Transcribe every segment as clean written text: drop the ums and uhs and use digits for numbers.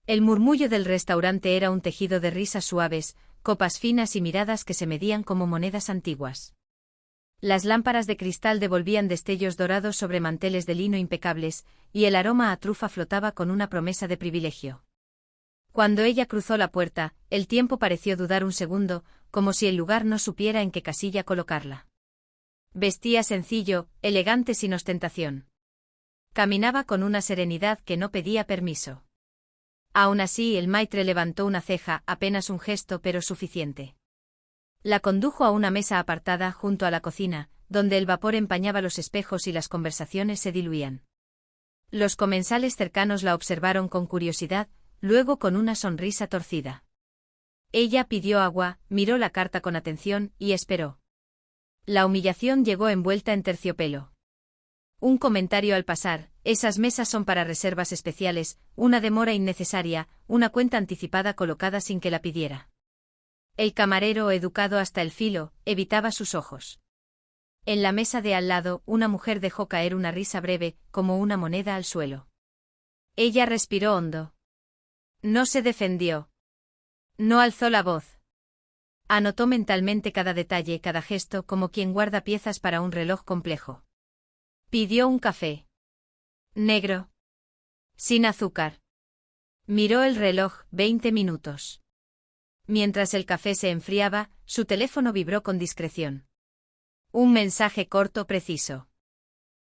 El murmullo del restaurante era un tejido de risas suaves, copas finas y miradas que se medían como monedas antiguas. Las lámparas de cristal devolvían destellos dorados sobre manteles de lino impecables, y el aroma a trufa flotaba con una promesa de privilegio. Cuando ella cruzó la puerta, el tiempo pareció dudar un segundo, como si el lugar no supiera en qué casilla colocarla. Vestía sencillo, elegante sin ostentación. Caminaba con una serenidad que no pedía permiso. Aún así, el maitre levantó una ceja, apenas un gesto pero suficiente. La condujo a una mesa apartada junto a la cocina, donde el vapor empañaba los espejos y las conversaciones se diluían. Los comensales cercanos la observaron con curiosidad, luego con una sonrisa torcida. Ella pidió agua, miró la carta con atención y esperó. La humillación llegó envuelta en terciopelo. Un comentario al pasar: esas mesas son para reservas especiales, una demora innecesaria, una cuenta anticipada colocada sin que la pidiera. El camarero, educado hasta el filo, evitaba sus ojos. En la mesa de al lado, una mujer dejó caer una risa breve, como una moneda al suelo. Ella respiró hondo. No se defendió. No alzó la voz. Anotó mentalmente cada detalle, cada gesto, como quien guarda piezas para un reloj complejo. Pidió un café. Negro. Sin azúcar. Miró el reloj, 20 minutos. Mientras el café se enfriaba, su teléfono vibró con discreción. Un mensaje corto, preciso.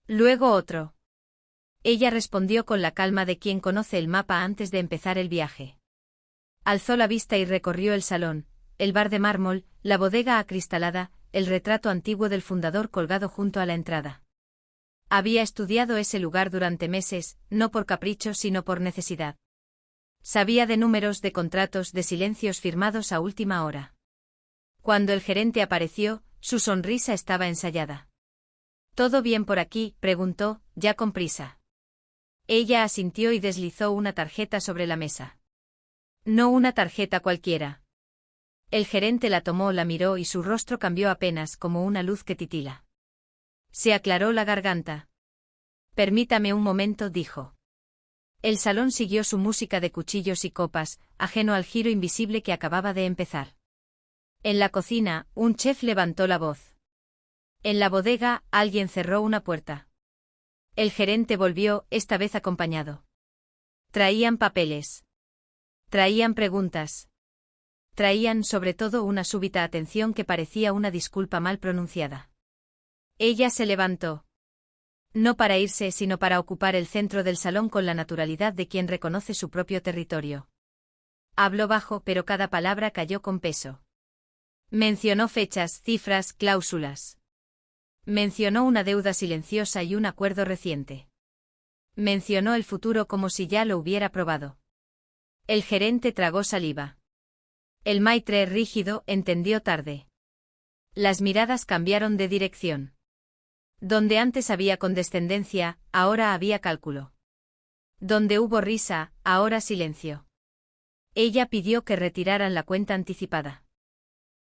Luego otro. Ella respondió con la calma de quien conoce el mapa antes de empezar el viaje. Alzó la vista y recorrió el salón, el bar de mármol, la bodega acristalada, el retrato antiguo del fundador colgado junto a la entrada. Había estudiado ese lugar durante meses, no por capricho sino por necesidad. Sabía de números, de contratos, de silencios firmados a última hora. Cuando el gerente apareció, su sonrisa estaba ensayada. ¿Todo bien por aquí?, preguntó, ya con prisa. Ella asintió y deslizó una tarjeta sobre la mesa. No una tarjeta cualquiera. El gerente la tomó, la miró y su rostro cambió apenas, como una luz que titila. Se aclaró la garganta. Permítame un momento, dijo. El salón siguió su música de cuchillos y copas, ajeno al giro invisible que acababa de empezar. En la cocina, un chef levantó la voz. En la bodega, alguien cerró una puerta. El gerente volvió, esta vez acompañado. Traían papeles. Traían preguntas. Traían, sobre todo, una súbita atención que parecía una disculpa mal pronunciada. Ella se levantó. No para irse, sino para ocupar el centro del salón con la naturalidad de quien reconoce su propio territorio. Habló bajo, pero cada palabra cayó con peso. Mencionó fechas, cifras, cláusulas. Mencionó una deuda silenciosa y un acuerdo reciente. Mencionó el futuro como si ya lo hubiera probado. El gerente tragó saliva. El maitre, rígido, entendió tarde. Las miradas cambiaron de dirección. Donde antes había condescendencia, ahora había cálculo. Donde hubo risa, ahora silencio. Ella pidió que retiraran la cuenta anticipada.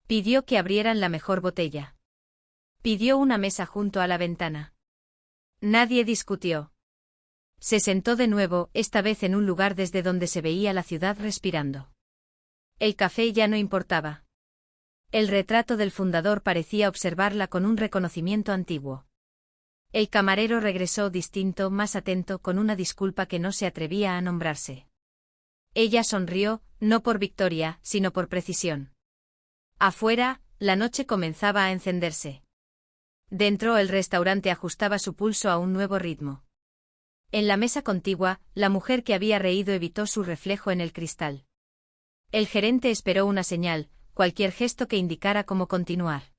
Pidió que abrieran la mejor botella. Pidió una mesa junto a la ventana. Nadie discutió. Se sentó de nuevo, esta vez en un lugar desde donde se veía la ciudad respirando. El café ya no importaba. El retrato del fundador parecía observarla con un reconocimiento antiguo. El camarero regresó distinto, más atento, con una disculpa que no se atrevía a nombrarse. Ella sonrió, no por victoria, sino por precisión. Afuera, la noche comenzaba a encenderse. Dentro, el restaurante ajustaba su pulso a un nuevo ritmo. En la mesa contigua, la mujer que había reído evitó su reflejo en el cristal. El gerente esperó una señal, cualquier gesto que indicara cómo continuar.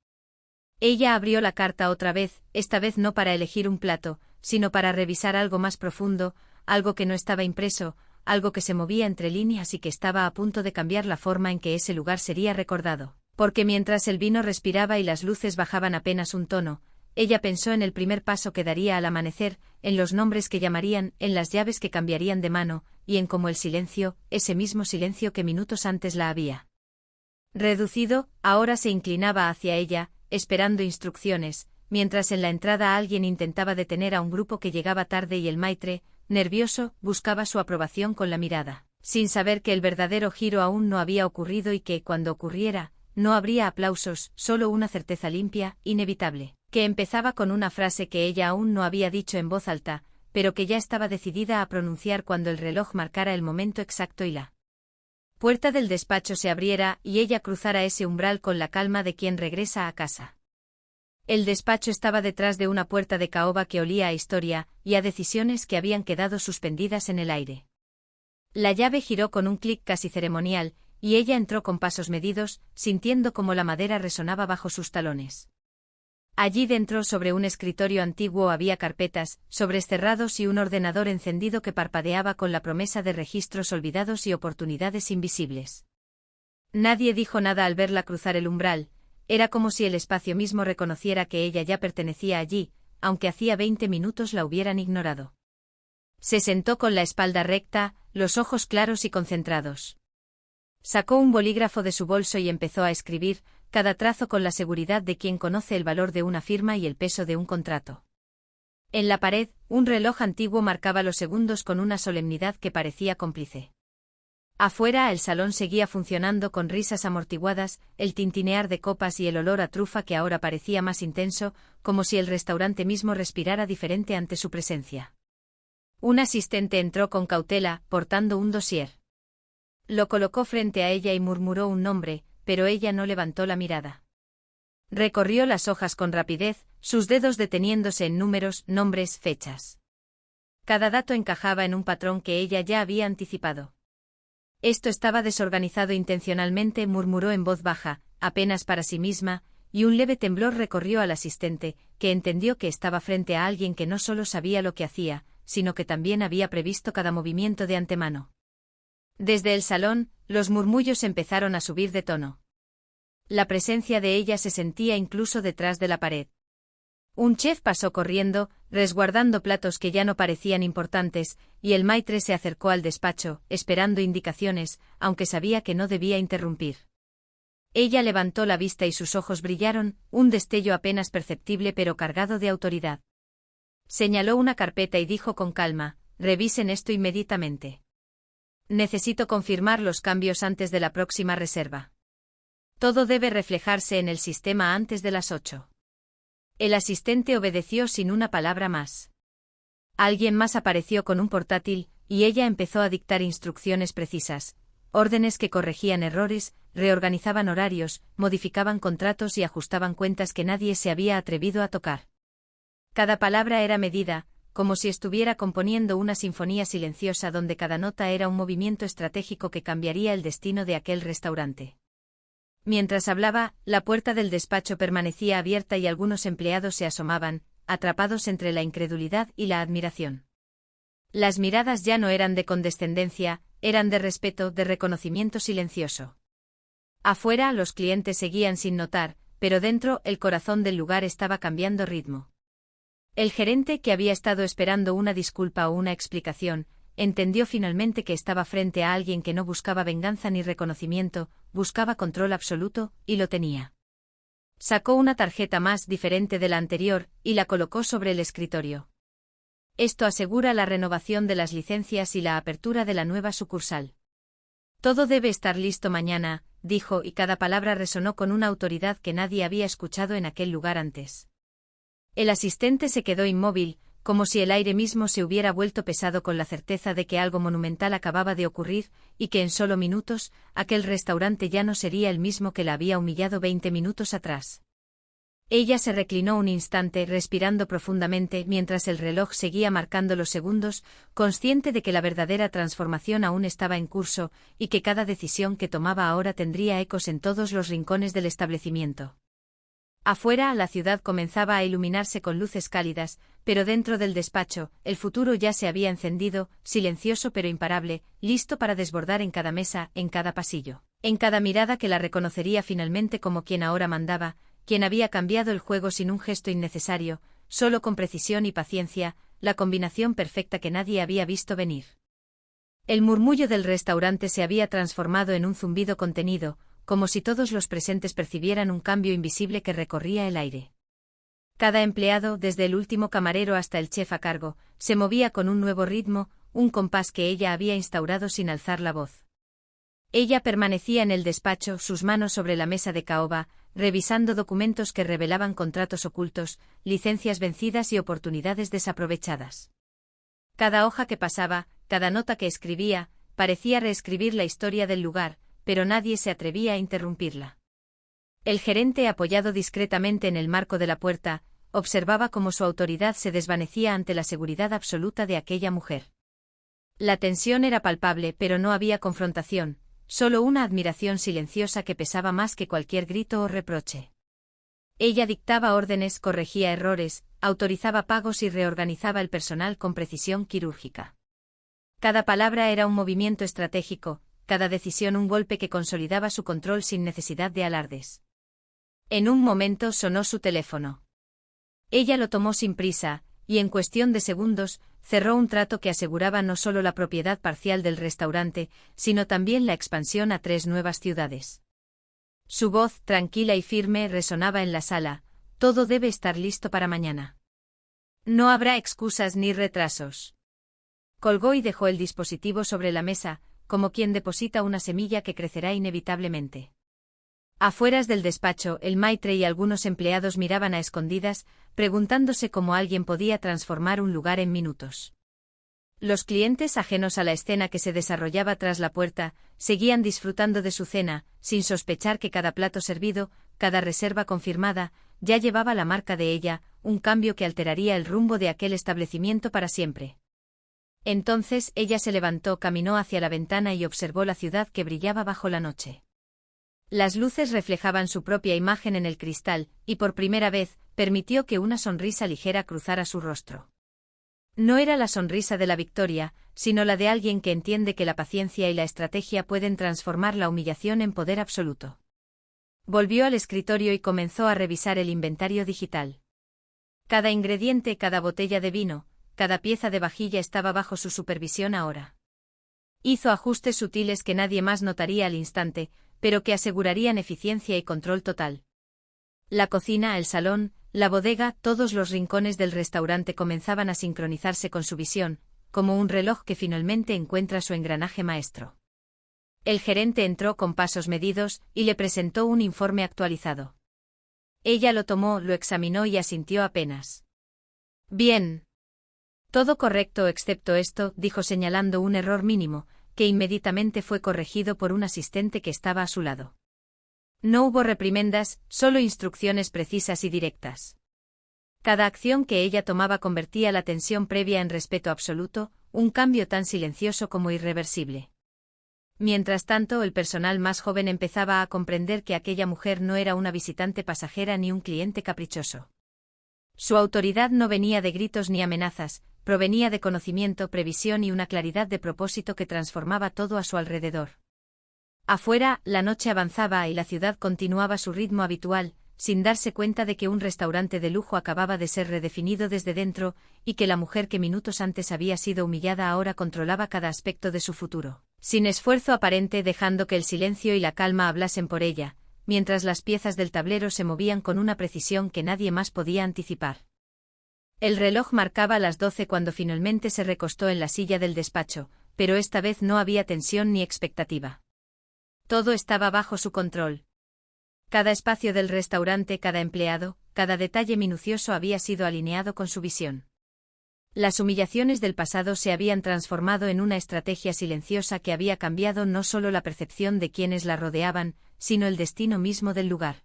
Ella abrió la carta otra vez, esta vez no para elegir un plato, sino para revisar algo más profundo, algo que no estaba impreso, algo que se movía entre líneas y que estaba a punto de cambiar la forma en que ese lugar sería recordado. Porque mientras el vino respiraba y las luces bajaban apenas un tono, ella pensó en el primer paso que daría al amanecer, en los nombres que llamarían, en las llaves que cambiarían de mano, y en cómo el silencio, ese mismo silencio que minutos antes la había reducido, ahora se inclinaba hacia ella, esperando instrucciones, mientras en la entrada alguien intentaba detener a un grupo que llegaba tarde y el maitre, nervioso, buscaba su aprobación con la mirada. sin saber que el verdadero giro aún no había ocurrido y que, cuando ocurriera, no habría aplausos, solo una certeza limpia, inevitable, que empezaba con una frase que ella aún no había dicho en voz alta, pero que ya estaba decidida a pronunciar cuando el reloj marcara el momento exacto y la puerta del despacho se abriera y ella cruzara ese umbral con la calma de quien regresa a casa. El despacho estaba detrás de una puerta de caoba que olía a historia y a decisiones que habían quedado suspendidas en el aire. La llave giró con un clic casi ceremonial, y ella entró con pasos medidos, sintiendo cómo la madera resonaba bajo sus talones. Allí dentro, sobre un escritorio antiguo, había carpetas, sobres cerrados y un ordenador encendido que parpadeaba con la promesa de registros olvidados y oportunidades invisibles. Nadie dijo nada al verla cruzar el umbral, era como si el espacio mismo reconociera que ella ya pertenecía allí, aunque hacía 20 minutos la hubieran ignorado. Se sentó con la espalda recta, los ojos claros y concentrados. Sacó un bolígrafo de su bolso y empezó a escribir, cada trazo con la seguridad de quien conoce el valor de una firma y el peso de un contrato. En la pared, un reloj antiguo marcaba los segundos con una solemnidad que parecía cómplice. Afuera, el salón seguía funcionando con risas amortiguadas, el tintinear de copas y el olor a trufa que ahora parecía más intenso, como si el restaurante mismo respirara diferente ante su presencia. Un asistente entró con cautela, portando un dossier. Lo colocó frente a ella y murmuró un nombre, pero ella no levantó la mirada. Recorrió las hojas con rapidez, sus dedos deteniéndose en números, nombres, fechas. Cada dato encajaba en un patrón que ella ya había anticipado. Esto estaba desorganizado intencionalmente, murmuró en voz baja, apenas para sí misma, y un leve temblor recorrió al asistente, que entendió que estaba frente a alguien que no solo sabía lo que hacía, sino que también había previsto cada movimiento de antemano. Desde el salón, los murmullos empezaron a subir de tono. La presencia de ella se sentía incluso detrás de la pared. Un chef pasó corriendo, resguardando platos que ya no parecían importantes, y el maitre se acercó al despacho, esperando indicaciones, aunque sabía que no debía interrumpir. Ella levantó la vista y sus ojos brillaron, un destello apenas perceptible pero cargado de autoridad. Señaló una carpeta y dijo con calma, revisen esto inmediatamente. Necesito confirmar los cambios antes de la próxima reserva. Todo debe reflejarse en el sistema antes de las 8. El asistente obedeció sin una palabra más. Alguien más apareció con un portátil, y ella empezó a dictar instrucciones precisas, órdenes que corregían errores, reorganizaban horarios, modificaban contratos y ajustaban cuentas que nadie se había atrevido a tocar. Cada palabra era medida, como si estuviera componiendo una sinfonía silenciosa donde cada nota era un movimiento estratégico que cambiaría el destino de aquel restaurante. Mientras hablaba, la puerta del despacho permanecía abierta y algunos empleados se asomaban, atrapados entre la incredulidad y la admiración. Las miradas ya no eran de condescendencia, eran de respeto, de reconocimiento silencioso. Afuera, los clientes seguían sin notar, pero dentro, el corazón del lugar estaba cambiando ritmo. El gerente, que había estado esperando una disculpa o una explicación, entendió finalmente que estaba frente a alguien que no buscaba venganza ni reconocimiento, buscaba control absoluto, y lo tenía. Sacó una tarjeta más diferente de la anterior, y la colocó sobre el escritorio. Esto asegura la renovación de las licencias y la apertura de la nueva sucursal. Todo debe estar listo mañana, dijo, y cada palabra resonó con una autoridad que nadie había escuchado en aquel lugar antes. El asistente se quedó inmóvil, como si el aire mismo se hubiera vuelto pesado con la certeza de que algo monumental acababa de ocurrir, y que en solo minutos, aquel restaurante ya no sería el mismo que la había humillado 20 minutos atrás. Ella se reclinó un instante, respirando profundamente, mientras el reloj seguía marcando los segundos, consciente de que la verdadera transformación aún estaba en curso, y que cada decisión que tomaba ahora tendría ecos en todos los rincones del establecimiento. Afuera, la ciudad comenzaba a iluminarse con luces cálidas, pero dentro del despacho, el futuro ya se había encendido, silencioso pero imparable, listo para desbordar en cada mesa, en cada pasillo, en cada mirada que la reconocería finalmente como quien ahora mandaba, quien había cambiado el juego sin un gesto innecesario, solo con precisión y paciencia, la combinación perfecta que nadie había visto venir. El murmullo del restaurante se había transformado en un zumbido contenido, como si todos los presentes percibieran un cambio invisible que recorría el aire. Cada empleado, desde el último camarero hasta el chef a cargo, se movía con un nuevo ritmo, un compás que ella había instaurado sin alzar la voz. Ella permanecía en el despacho, sus manos sobre la mesa de caoba, revisando documentos que revelaban contratos ocultos, licencias vencidas y oportunidades desaprovechadas. Cada hoja que pasaba, cada nota que escribía, parecía reescribir la historia del lugar, pero nadie se atrevía a interrumpirla. El gerente, apoyado discretamente en el marco de la puerta, observaba cómo su autoridad se desvanecía ante la seguridad absoluta de aquella mujer. La tensión era palpable, pero no había confrontación, solo una admiración silenciosa que pesaba más que cualquier grito o reproche. Ella dictaba órdenes, corregía errores, autorizaba pagos y reorganizaba el personal con precisión quirúrgica. Cada palabra era un movimiento estratégico, cada decisión un golpe que consolidaba su control sin necesidad de alardes. En un momento sonó su teléfono. Ella lo tomó sin prisa, y en cuestión de segundos, cerró un trato que aseguraba no solo la propiedad parcial del restaurante, sino también la expansión a 3 nuevas ciudades. Su voz, tranquila y firme, resonaba en la sala: todo debe estar listo para mañana. No habrá excusas ni retrasos. Colgó y dejó el dispositivo sobre la mesa, como quien deposita una semilla que crecerá inevitablemente. Afueras del despacho, el maitre y algunos empleados miraban a escondidas, preguntándose cómo alguien podía transformar un lugar en minutos. Los clientes, ajenos a la escena que se desarrollaba tras la puerta, seguían disfrutando de su cena, sin sospechar que cada plato servido, cada reserva confirmada, ya llevaba la marca de ella, un cambio que alteraría el rumbo de aquel establecimiento para siempre. Entonces ella se levantó, caminó hacia la ventana y observó la ciudad que brillaba bajo la noche. Las luces reflejaban su propia imagen en el cristal, y por primera vez, permitió que una sonrisa ligera cruzara su rostro. No era la sonrisa de la victoria, sino la de alguien que entiende que la paciencia y la estrategia pueden transformar la humillación en poder absoluto. Volvió al escritorio y comenzó a revisar el inventario digital. Cada ingrediente, cada botella de vino, cada pieza de vajilla estaba bajo su supervisión ahora. Hizo ajustes sutiles que nadie más notaría al instante, pero que asegurarían eficiencia y control total. La cocina, el salón, la bodega, todos los rincones del restaurante comenzaban a sincronizarse con su visión, como un reloj que finalmente encuentra su engranaje maestro. El gerente entró con pasos medidos y le presentó un informe actualizado. Ella lo tomó, lo examinó y asintió apenas. Bien. Todo correcto excepto esto, dijo señalando un error mínimo, que inmediatamente fue corregido por un asistente que estaba a su lado. No hubo reprimendas, solo instrucciones precisas y directas. Cada acción que ella tomaba convertía la tensión previa en respeto absoluto, un cambio tan silencioso como irreversible. Mientras tanto, el personal más joven empezaba a comprender que aquella mujer no era una visitante pasajera ni un cliente caprichoso. Su autoridad no venía de gritos ni amenazas, provenía de conocimiento, previsión y una claridad de propósito que transformaba todo a su alrededor. Afuera, la noche avanzaba y la ciudad continuaba su ritmo habitual, sin darse cuenta de que un restaurante de lujo acababa de ser redefinido desde dentro, y que la mujer que minutos antes había sido humillada ahora controlaba cada aspecto de su futuro, sin esfuerzo aparente, dejando que el silencio y la calma hablasen por ella, mientras las piezas del tablero se movían con una precisión que nadie más podía anticipar. El reloj marcaba las 12 cuando finalmente se recostó en la silla del despacho, pero esta vez no había tensión ni expectativa. Todo estaba bajo su control. Cada espacio del restaurante, cada empleado, cada detalle minucioso había sido alineado con su visión. Las humillaciones del pasado se habían transformado en una estrategia silenciosa que había cambiado no solo la percepción de quienes la rodeaban, sino el destino mismo del lugar.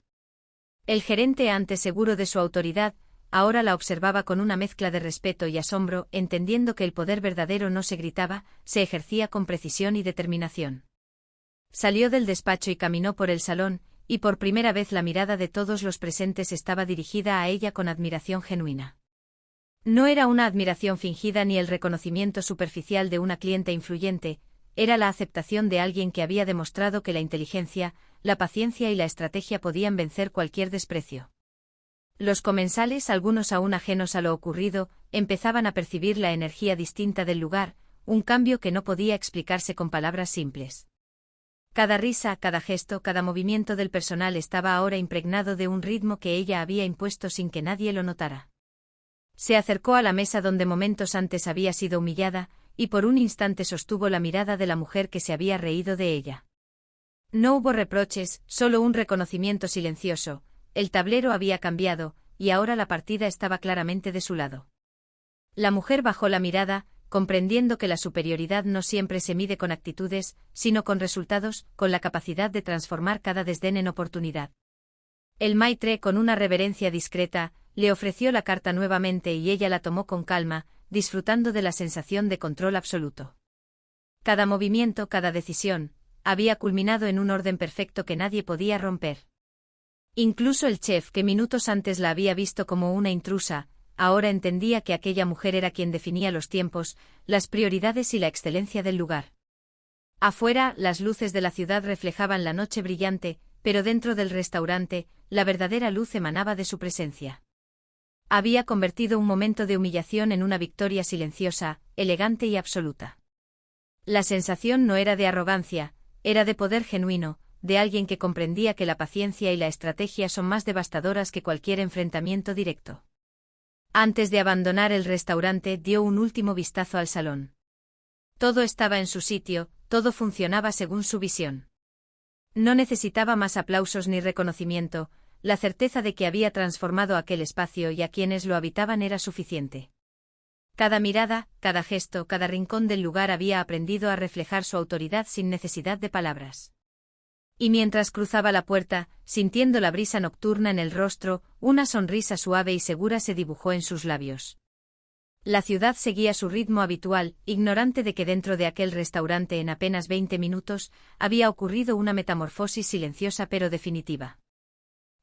El gerente, antes seguro de su autoridad, ahora la observaba con una mezcla de respeto y asombro, entendiendo que el poder verdadero no se gritaba, se ejercía con precisión y determinación. Salió del despacho y caminó por el salón, y por primera vez la mirada de todos los presentes estaba dirigida a ella con admiración genuina. No era una admiración fingida ni el reconocimiento superficial de una clienta influyente, era la aceptación de alguien que había demostrado que la inteligencia, la paciencia y la estrategia podían vencer cualquier desprecio. Los comensales, algunos aún ajenos a lo ocurrido, empezaban a percibir la energía distinta del lugar, un cambio que no podía explicarse con palabras simples. Cada risa, cada gesto, cada movimiento del personal estaba ahora impregnado de un ritmo que ella había impuesto sin que nadie lo notara. Se acercó a la mesa donde momentos antes había sido humillada, y por un instante sostuvo la mirada de la mujer que se había reído de ella. No hubo reproches, solo un reconocimiento silencioso. El tablero había cambiado, y ahora la partida estaba claramente de su lado. La mujer bajó la mirada, comprendiendo que la superioridad no siempre se mide con actitudes, sino con resultados, con la capacidad de transformar cada desdén en oportunidad. El maitre, con una reverencia discreta, le ofreció la carta nuevamente y ella la tomó con calma, disfrutando de la sensación de control absoluto. Cada movimiento, cada decisión, había culminado en un orden perfecto que nadie podía romper. Incluso el chef, que minutos antes la había visto como una intrusa, ahora entendía que aquella mujer era quien definía los tiempos, las prioridades y la excelencia del lugar. Afuera, las luces de la ciudad reflejaban la noche brillante, pero dentro del restaurante, la verdadera luz emanaba de su presencia. Había convertido un momento de humillación en una victoria silenciosa, elegante y absoluta. La sensación no era de arrogancia, era de poder genuino, de alguien que comprendía que la paciencia y la estrategia son más devastadoras que cualquier enfrentamiento directo. Antes de abandonar el restaurante, dio un último vistazo al salón. Todo estaba en su sitio, todo funcionaba según su visión. No necesitaba más aplausos ni reconocimiento, la certeza de que había transformado aquel espacio y a quienes lo habitaban era suficiente. Cada mirada, cada gesto, cada rincón del lugar había aprendido a reflejar su autoridad sin necesidad de palabras. Y mientras cruzaba la puerta, sintiendo la brisa nocturna en el rostro, una sonrisa suave y segura se dibujó en sus labios. La ciudad seguía su ritmo habitual, ignorante de que dentro de aquel restaurante en apenas 20 minutos, había ocurrido una metamorfosis silenciosa pero definitiva.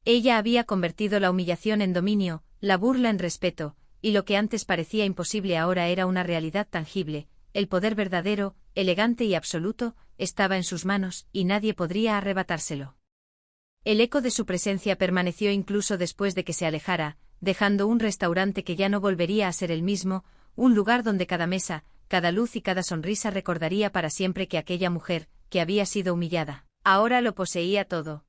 Ella había convertido la humillación en dominio, la burla en respeto, y lo que antes parecía imposible ahora era una realidad tangible. El poder verdadero, elegante y absoluto, estaba en sus manos, y nadie podría arrebatárselo. El eco de su presencia permaneció incluso después de que se alejara, dejando un restaurante que ya no volvería a ser el mismo, un lugar donde cada mesa, cada luz y cada sonrisa recordaría para siempre que aquella mujer, que había sido humillada, ahora lo poseía todo.